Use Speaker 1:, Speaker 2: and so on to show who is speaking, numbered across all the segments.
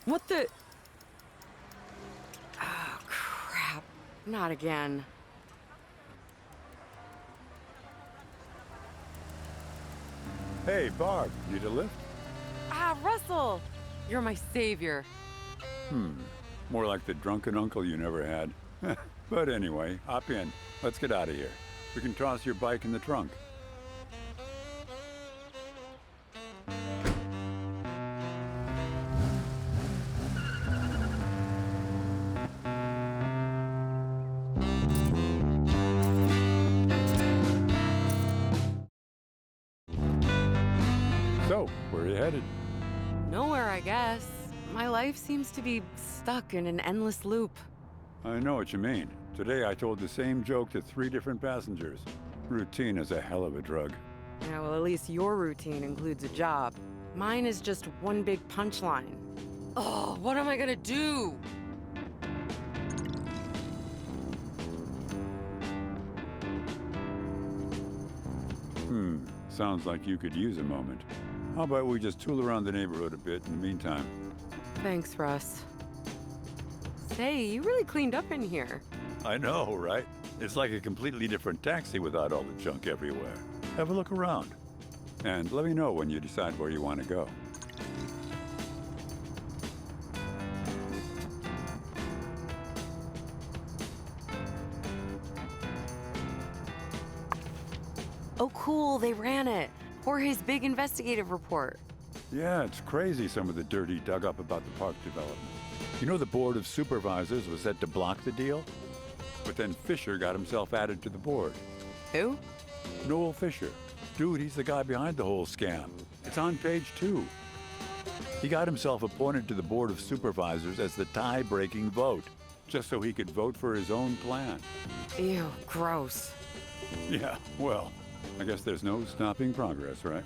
Speaker 1: What the? Oh, crap. Not again.
Speaker 2: Hey, Barb, need a lift?
Speaker 1: Ah, Russell! You're my savior.
Speaker 2: More like the drunken uncle you never had. But anyway, hop in. Let's get out of here. We can toss your bike in the trunk. So, where are you headed?
Speaker 1: Nowhere, I guess. My life seems to be stuck in an endless loop.
Speaker 2: I know what you mean. Today I told the same joke to 3 different passengers. Routine is a hell of a drug.
Speaker 1: Yeah, well, at least your routine includes a job. Mine is just one big punchline. Oh, what am I gonna do?
Speaker 2: Sounds like you could use a moment. How about we just tool around the neighborhood a bit in the meantime?
Speaker 1: Thanks, Russ. Say, you really cleaned up in here.
Speaker 2: I know, right? It's like a completely different taxi without all the junk everywhere. Have a look around. And let me know when you decide where you want to go.
Speaker 1: Oh, cool, they ran it. Jorge's big investigative report.
Speaker 2: Yeah, it's crazy some of the dirt he dug up about the park development. You know the Board of Supervisors was set to block the deal? But then Fisher got himself added to the board.
Speaker 1: Who?
Speaker 2: Noel Fisher. Dude, he's the guy behind the whole scam. It's on page 2. He got himself appointed to the Board of Supervisors as the tie-breaking vote, just so he could vote for his own plan.
Speaker 1: Ew, gross.
Speaker 2: Yeah, well, I guess there's no stopping progress, right?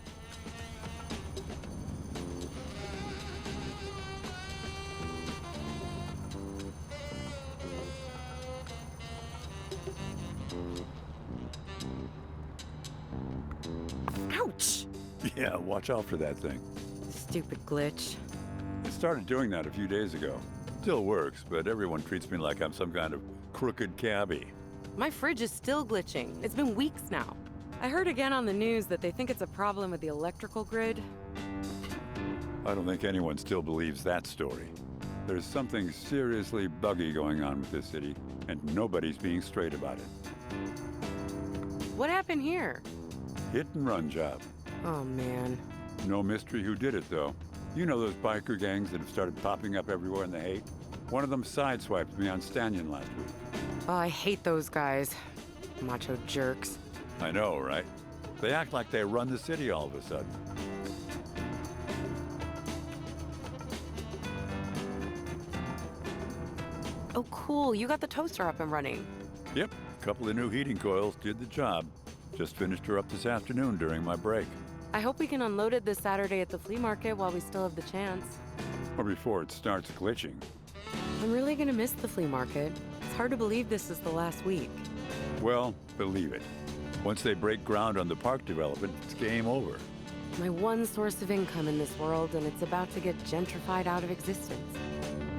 Speaker 1: Ouch!
Speaker 2: Yeah, watch out for that thing.
Speaker 1: Stupid glitch.
Speaker 2: It started doing that a few days ago. Still works, but everyone treats me like I'm some kind of crooked cabbie.
Speaker 1: My fridge is still glitching. It's been weeks now. I heard again on the news that they think it's a problem with the electrical grid.
Speaker 2: I don't think anyone still believes that story. There's something seriously buggy going on with this city, and nobody's being straight about it.
Speaker 1: What happened here?
Speaker 2: Hit and run job.
Speaker 1: Oh, man.
Speaker 2: No mystery who did it, though. You know those biker gangs that have started popping up everywhere in the hate? One of them sideswiped me on Stannion last week.
Speaker 1: Oh, I hate those guys. Macho jerks.
Speaker 2: I know, right? They act like they run the city all of a sudden.
Speaker 1: Oh, cool. You got the toaster up and running.
Speaker 2: Yep, a couple of new heating coils did the job. Just finished her up this afternoon during my break.
Speaker 1: I hope we can unload it this Saturday at the flea market while we still have the chance.
Speaker 2: Or before it starts glitching.
Speaker 1: I'm really gonna miss the flea market. It's hard to believe this is the last week.
Speaker 2: Well, believe it. Once they break ground on the park development, it's game over.
Speaker 1: My one source of income in this world, and it's about to get gentrified out of existence.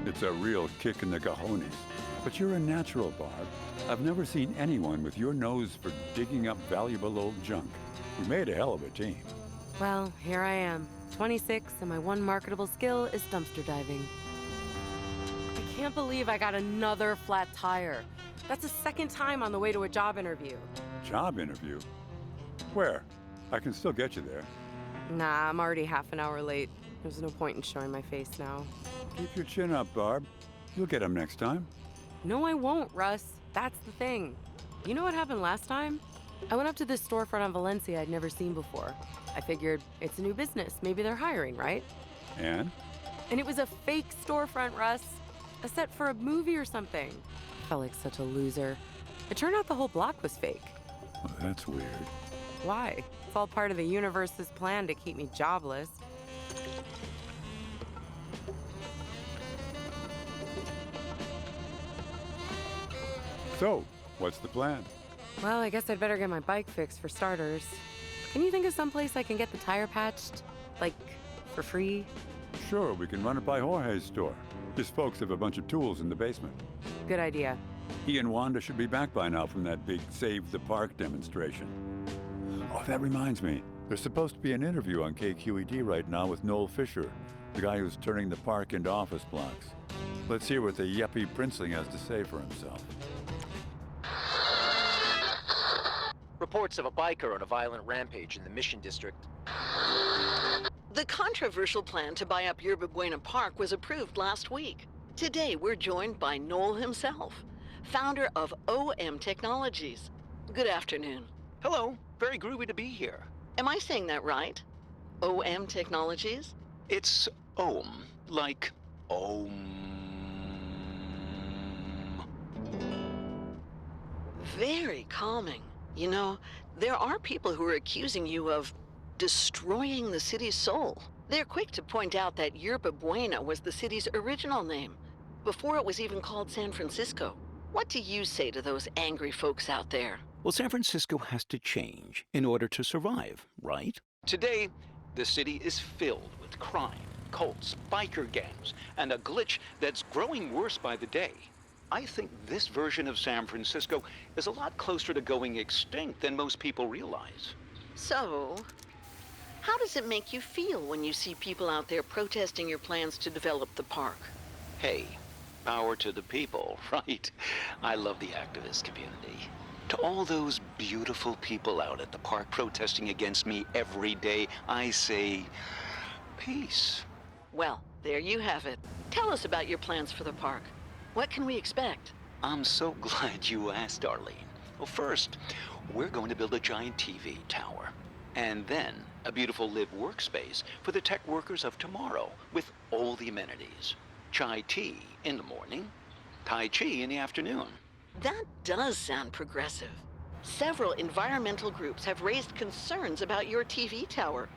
Speaker 2: It's a real kick in the cojones. But you're a natural, Barb. I've never seen anyone with your nose for digging up valuable old junk. We made a hell of a team.
Speaker 1: Well, here I am, 26, and my one marketable skill is dumpster diving. I can't believe I got another flat tire. That's the second time on the way to a job interview.
Speaker 2: Job interview? Where? I can still get you there.
Speaker 1: Nah, I'm already half an hour late. There's no point in showing my face now.
Speaker 2: Keep your chin up, Barb. You'll get him next time.
Speaker 1: No, I won't, Russ. That's the thing. You know what happened last time? I went up to this storefront on Valencia I'd never seen before. I figured it's a new business. Maybe they're hiring, right?
Speaker 2: And?
Speaker 1: And it was a fake storefront, Russ. A set for a movie or something. Felt like such a loser. It turned out the whole block was fake.
Speaker 2: Well, that's weird.
Speaker 1: Why? It's all part of the universe's plan to keep me jobless.
Speaker 2: So, what's the plan?
Speaker 1: Well, I guess I'd better get my bike fixed for starters. Can you think of someplace I can get the tire patched? Like, for free?
Speaker 2: Sure, we can run it by Jorge's store. His folks have a bunch of tools in the basement.
Speaker 1: Good idea.
Speaker 2: He and Wanda should be back by now from that big Save the Park demonstration. Oh, that reminds me. There's supposed to be an interview on KQED right now with Noel Fisher, the guy who's turning the park into office blocks. Let's hear what the yuppie princeling has to say for himself.
Speaker 3: Reports of a biker on a violent rampage in the Mission District.
Speaker 4: The controversial plan to buy up Yerba Buena Park was approved last week. Today, we're joined by Noel himself, founder of OM Technologies. Good afternoon.
Speaker 5: Hello, very groovy to be here.
Speaker 4: Am I saying that right? OM Technologies?
Speaker 5: It's Om, like Om.
Speaker 4: Very calming. You know, there are people who are accusing you of destroying the city's soul. They're quick to point out that Yerba Buena was the city's original name, before it was even called San Francisco. What do you say to those angry folks out there?
Speaker 5: Well, San Francisco has to change in order to survive, right? Today, the city is filled with crime, cults, biker gangs, and a glitch that's growing worse by the day. I think this version of San Francisco is a lot closer to going extinct than most people realize.
Speaker 4: So, how does it make you feel when you see people out there protesting your plans to develop the park?
Speaker 5: Hey, power to the people, right? I love the activist community. To all those beautiful people out at the park protesting against me every day, I say, peace.
Speaker 4: Well, there you have it. Tell us about your plans for the park. What can we expect?
Speaker 5: I'm so glad you asked, Darlene. Well, first, we're going to build a giant TV tower. And then a beautiful live workspace for the tech workers of tomorrow with all the amenities. Chai tea in the morning, Tai Chi in the afternoon.
Speaker 4: That does sound progressive. Several environmental groups have raised concerns about your TV tower,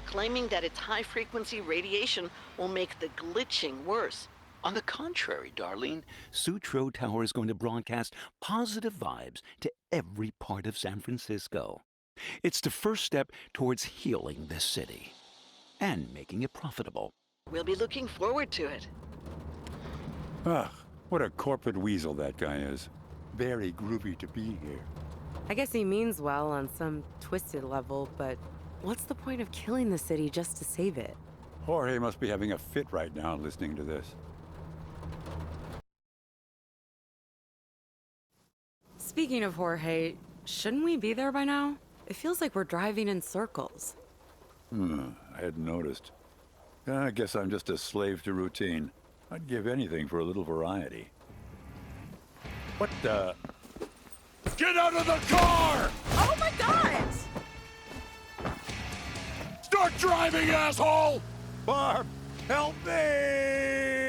Speaker 4: claiming that its high-frequency radiation will make the glitching worse.
Speaker 5: On the contrary, Darlene, Sutro Tower is going to broadcast positive vibes to every part of San Francisco. It's the first step towards healing this city and making it profitable.
Speaker 4: We'll be looking forward to it.
Speaker 2: Ugh, what a corporate weasel that guy is. Very groovy to be here.
Speaker 1: I guess he means well on some twisted level, but what's the point of killing the city just to save it?
Speaker 2: Jorge must be having a fit right now listening to this.
Speaker 1: Speaking of Jorge, shouldn't we be there by now? It feels like we're driving in circles.
Speaker 2: I hadn't noticed. I guess I'm just a slave to routine. I'd give anything for a little variety. What the? Get out of the car!
Speaker 1: Oh my God!
Speaker 2: Start driving, asshole! Barb, help me!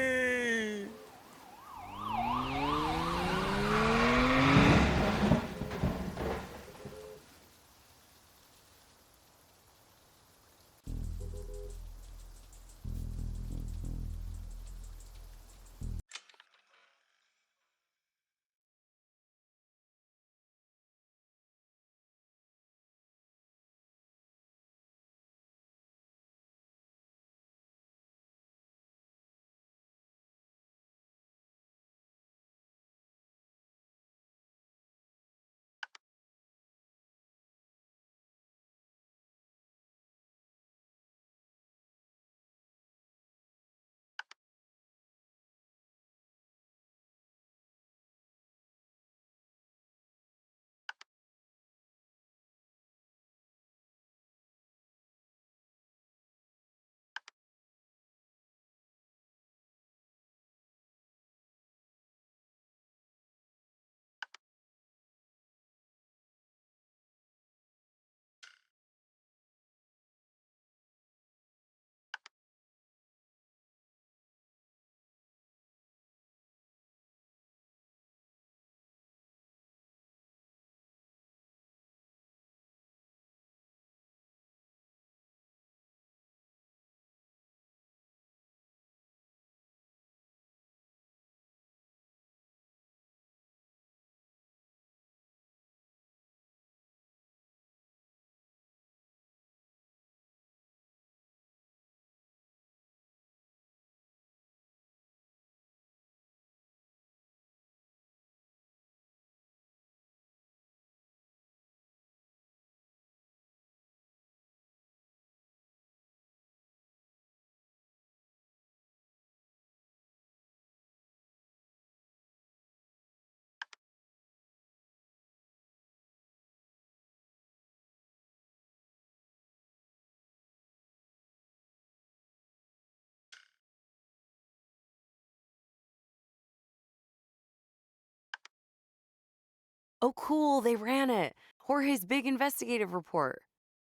Speaker 1: Oh, cool, they ran it. Jorge's big investigative report.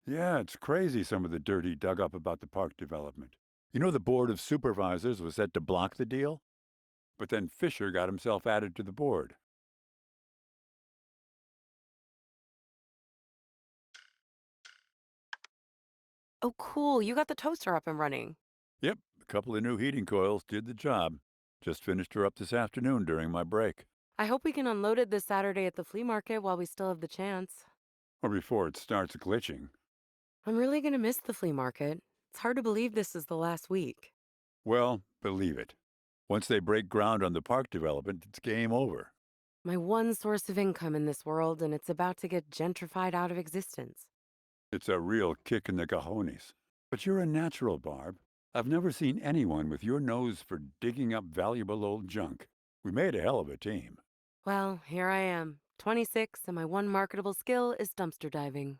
Speaker 2: Yeah, it's crazy some of the dirt he dug up about the park development. You know, the Board of Supervisors was set to block the deal? But then Fisher got himself added to the board.
Speaker 1: Oh, cool, you got the toaster up and running.
Speaker 2: Yep, a couple of new heating coils did the job. Just finished her up this afternoon during my break.
Speaker 1: I hope we can unload it this Saturday at the flea market while we still have the chance.
Speaker 2: Or before it starts glitching.
Speaker 1: I'm really gonna miss the flea market. It's hard to believe this is the last week.
Speaker 2: Well, believe it. Once they break ground on the park development, it's game over.
Speaker 1: My one source of income in this world, and it's about to get gentrified out of existence.
Speaker 2: It's a real kick in the cojones. But you're a natural, Barb. I've never seen anyone with your nose for digging up valuable old junk. We made a hell of a team.
Speaker 1: Well, here I am, 26, and my one marketable skill is dumpster diving.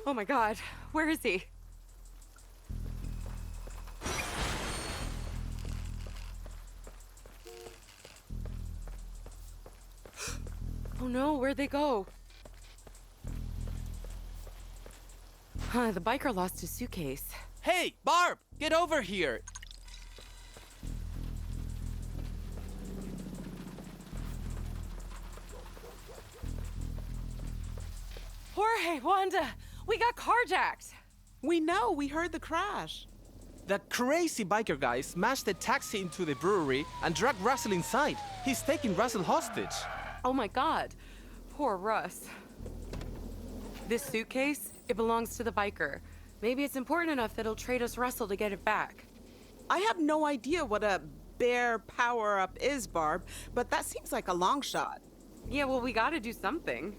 Speaker 1: Oh my god, where is he? Oh no, where'd they go? The biker lost his suitcase.
Speaker 6: Hey, Barb, get over here.
Speaker 1: Jorge, Wanda, we got carjacked.
Speaker 7: We know, we heard the crash.
Speaker 6: The crazy biker guy smashed the taxi into the brewery and dragged Russell inside. He's taking Russell hostage.
Speaker 1: Oh my god, poor Russ. This suitcase, it belongs to the biker. Maybe it's important enough that he'll trade us Russell to get it back.
Speaker 7: I have no idea what a bear power-up is, Barb, but that seems like a long shot.
Speaker 1: Yeah, well, we gotta do something.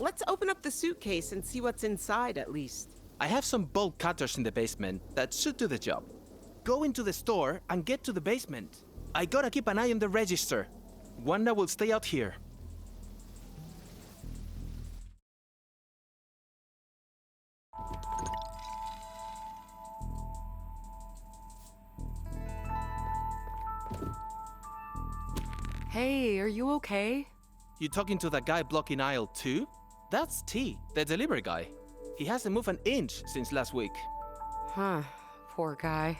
Speaker 7: Let's open up the suitcase and see what's inside at least.
Speaker 6: I have some bolt cutters in the basement that should do the job. Go into the store and get to the basement. I gotta keep an eye on the register. Wanda will stay out here.
Speaker 1: Hey, are you okay?
Speaker 6: You talking to that guy blocking aisle 2? That's T, the delivery guy. He hasn't moved an inch since last week.
Speaker 1: Huh, poor guy.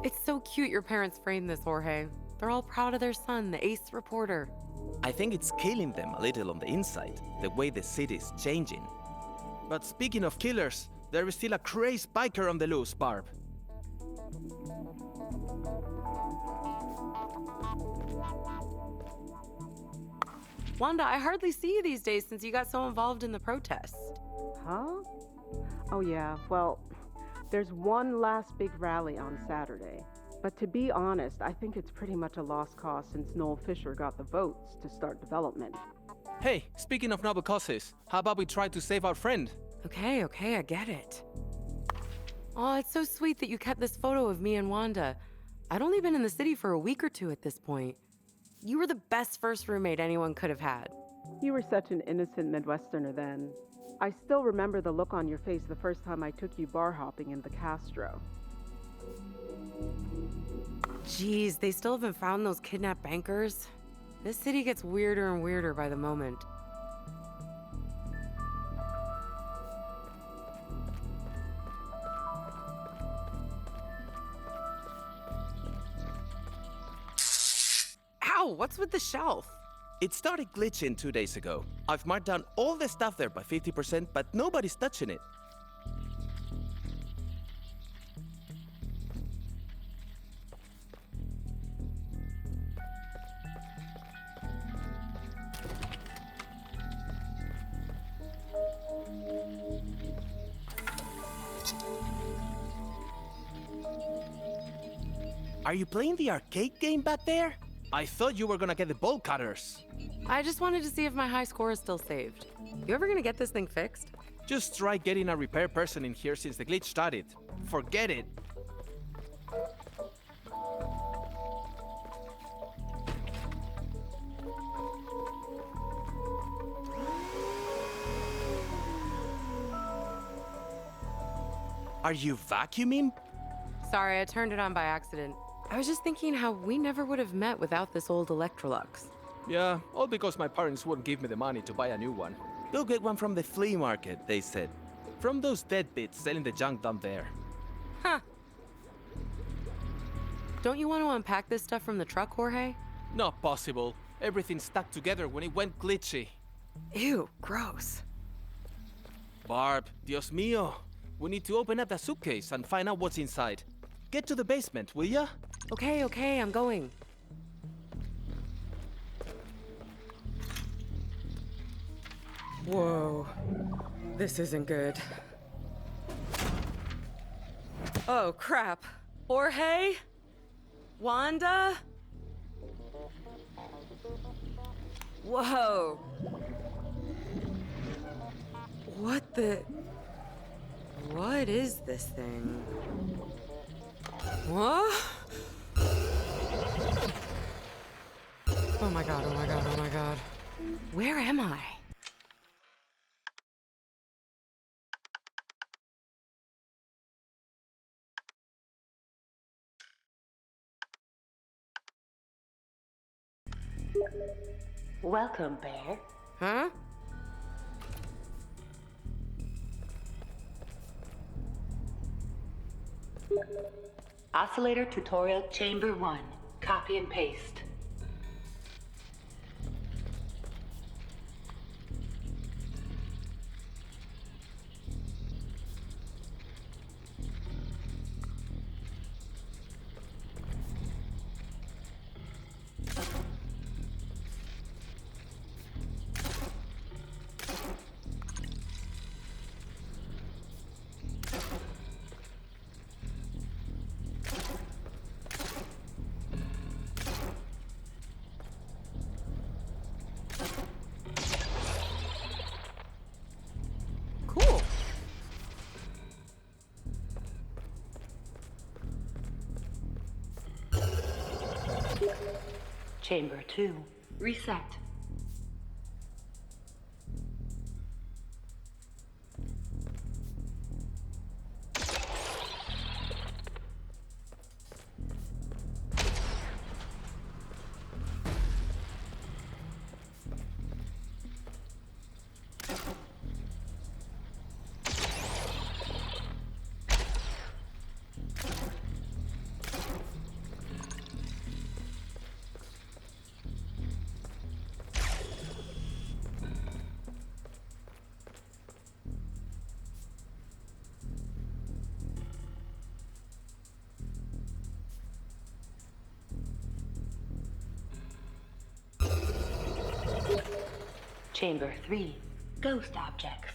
Speaker 1: It's so cute your parents framed this, Jorge. They're all proud of their son, the ace reporter.
Speaker 6: I think it's killing them a little on the inside, the way the city's changing. But speaking of killers, there is still a crazy biker on the loose, Barb.
Speaker 1: Wanda, I hardly see you these days since you got so involved in the protests.
Speaker 8: Huh? Oh yeah, well, there's one last big rally on Saturday. But to be honest, I think it's pretty much a lost cause since Noel Fisher got the votes to start development.
Speaker 6: Hey, speaking of noble causes, how about we try to save our friend?
Speaker 1: Okay, I get it. Oh, it's so sweet that you kept this photo of me and Wanda. I'd only been in the city for a week or two at this point. You were the best first roommate anyone could have had.
Speaker 8: You were such an innocent Midwesterner then. I still remember the look on your face the first time I took you bar hopping in the Castro.
Speaker 1: Geez, they still haven't found those kidnapped bankers? This city gets weirder and weirder by the moment. Ow, what's with the shelf?
Speaker 6: It started glitching 2 days ago. I've marked down all the stuff there by 50%, but nobody's touching it. Are you playing the arcade game back there? I thought you were gonna get the bolt cutters.
Speaker 1: I just wanted to see if my high score is still saved. You ever gonna get this thing fixed?
Speaker 6: Just try getting a repair person in here since the glitch started. Forget it. Are you vacuuming?
Speaker 1: Sorry, I turned it on by accident. I was just thinking how we never would have met without this old Electrolux.
Speaker 6: Yeah, all because my parents wouldn't give me the money to buy a new one. Go get one from the flea market, they said. From those deadbeats selling the junk down there.
Speaker 1: Huh. Don't you want to unpack this stuff from the truck, Jorge?
Speaker 6: Not possible. Everything stuck together when it went glitchy.
Speaker 1: Ew, gross.
Speaker 6: Barb, Dios mío. We need to open up the suitcase and find out what's inside. Get to the basement, will ya?
Speaker 1: Okay, I'm going. Whoa. This isn't good. Oh, crap. Jorge? Wanda? Whoa. What is this thing? What? Oh my god. Where am I?
Speaker 9: Welcome, Bear.
Speaker 1: Huh?
Speaker 9: Oscillator tutorial chamber 1. Copy and paste.
Speaker 1: Cool.
Speaker 9: Chamber 2. Reset. Chamber 3. Ghost objects.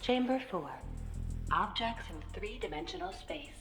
Speaker 9: Chamber 4. Objects in three-dimensional space.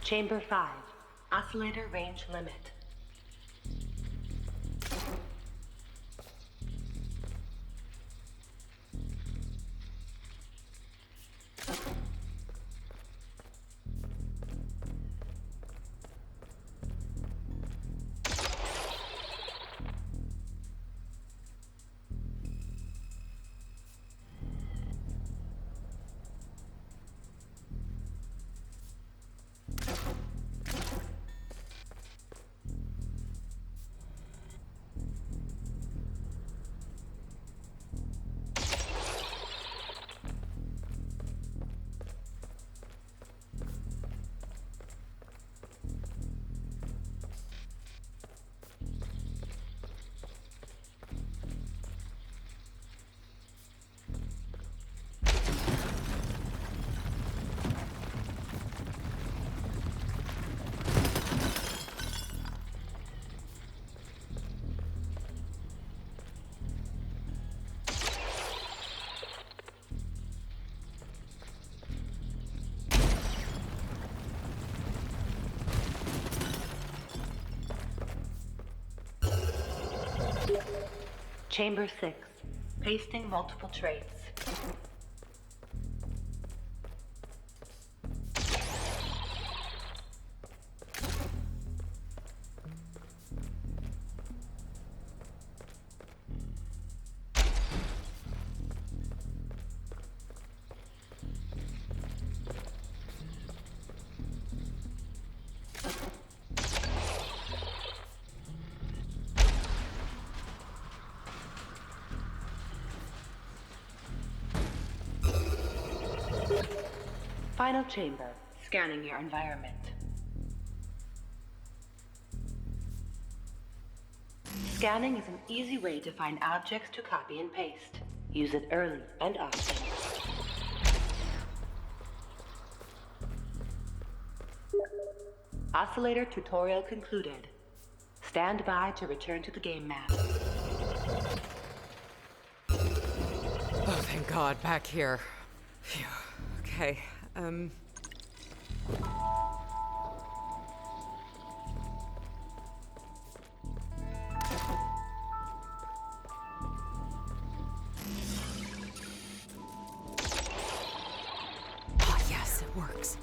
Speaker 9: Chamber 5. Oscillator range limit. Chamber 6. Pasting multiple traits. Final chamber. Scanning your environment. Scanning is an easy way to find objects to copy and paste. Use it early and often. Oscillator tutorial concluded. Stand by to return to the game map.
Speaker 1: Oh, thank God, back here. Phew. Okay, Oh, yes, it works.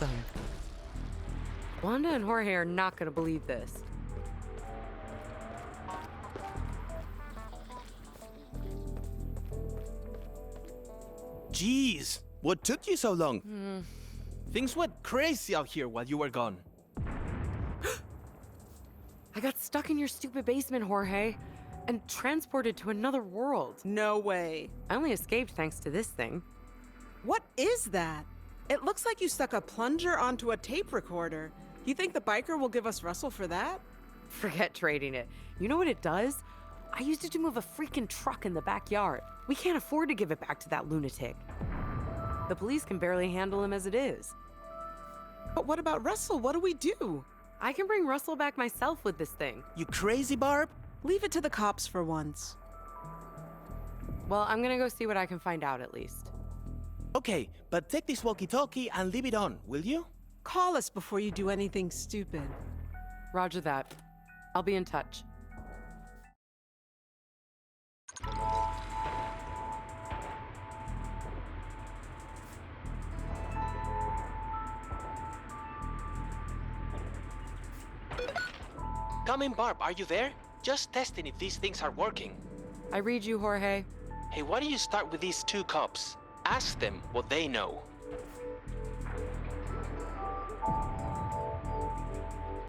Speaker 1: awesome. Wanda and Jorge are not gonna believe this.
Speaker 6: Jeez, what took you so long? Things went crazy out here while you were gone.
Speaker 1: I got stuck in your stupid basement, Jorge, and transported to another world.
Speaker 7: No way.
Speaker 1: I only escaped thanks to this thing.
Speaker 7: What is that? It looks like you stuck a plunger onto a tape recorder. You think the biker will give us Russell for that?
Speaker 1: Forget trading it. You know what it does? I used it to move a freaking truck in the backyard. We can't afford to give it back to that lunatic. The police can barely handle him as it is.
Speaker 7: But what about Russell? What do we do?
Speaker 1: I can bring Russell back myself with this thing.
Speaker 6: You crazy, Barb?
Speaker 7: Leave it to the cops for once.
Speaker 1: Well, I'm gonna go see what I can find out at least.
Speaker 6: Okay, but take this walkie-talkie and leave it on, will you?
Speaker 7: Call us before you do anything stupid.
Speaker 1: Roger that. I'll be in touch.
Speaker 3: Come in, Barb. Are you there? Just testing if these things are working.
Speaker 1: I read you, Jorge.
Speaker 3: Hey, why don't you start with these two cops? Ask them what they know.